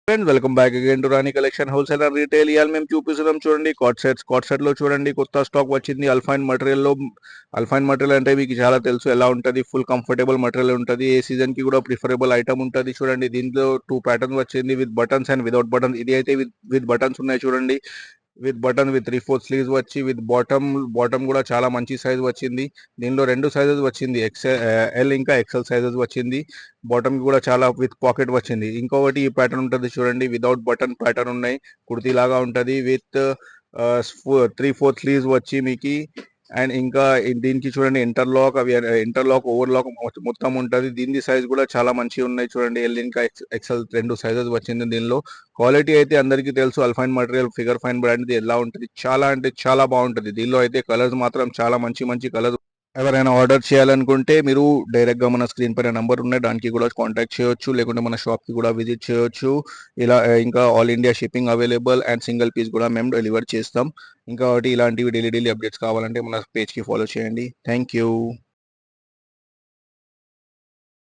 Friends welcome back again to Rani collection wholesale and retail. ఇవాళ మేము చూపిస్తున్నాం చూడండి కాట్ సెట్ లో చూడండి కొత్త స్టాక్ వచ్చింది. అల్ఫైన్ మటీరియల్ లో, అల్ఫైన్ మటీరియల్ అంటే మీకు చాలా తెలుసు ఎలా ఉంటుంది. ఫుల్ కంఫర్టబుల్ మటీరియల్ ఉంటుంది. ఏ సీజన్ కి కూడా ప్రిఫరబుల్ ఐటమ్ ఉంటుంది. చూడండి దీంట్లో 2 ప్యాటర్న్స్ వచ్చింది, with buttons and without buttons. ఇది అయితే విత్ బటన్స్ ఉన్నాయి చూడండి. విత్ బటన్ విత్ 3/4 స్లీవ్స్ వచ్చి విత్ బాటమ్ కూడా చాలా మంచి సైజ్ వచ్చింది. దీనిలో 2 సైజెస్ వచ్చింది, ఎల్ ఇంకా ఎక్సెల్ సైజెస్ వచ్చింది. బాటమ్ కూడా చాలా విత్ పాకెట్ వచ్చింది. ఇంకొకటి ఈ ప్యాటర్న్ ఉంటుంది చూడండి, వితౌట్ బటన్ ప్యాటర్న్ ఉన్నాయి. కుర్తీ లాగా ఉంటుంది విత్ 3/4 స్లీవ్స్ వచ్చి మీకు. అండ్ ఇంకా దీనికి చూడండి ఇంటర్లాక్, అవి ఇంటర్లాక్ ఓవర్లాక్ మొత్తం ఉంటుంది. దీని సైజ్ కూడా చాలా మంచిగా ఉన్నాయి చూడండి. ఎల్ ఇంకా ఎక్సెల్ 2 సైజెస్ వచ్చింది దీనిలో. క్వాలిటీ అయితే అందరికీ తెలుసు, alpine material figure fine brand ఎలా ఉంటుంది, చాలా అంటే చాలా బాగుంటుంది. దీనిలో అయితే కలర్స్ మాత్రం చాలా మంచి మంచి కలర్స్. ఎవరైనా ఆర్డర్ చేయాలనుకుంటే మీరు డైరెక్ట్గా మన స్క్రీన్ పైన నంబర్ ఉన్నాయి, దానికి కూడా కాంటాక్ట్ చేయొచ్చు, లేకుంటే మన షాప్కి కూడా విజిట్ చేయొచ్చు. ఇలా ఇంకా all India shipping available and single piece కూడా మేము డెలివర్ చేస్తాం. ఇంకా ఇలాంటివి డైలీ అప్డేట్స్ కావాలంటే మన పేజ్కి ఫాలో చేయండి. Thank you.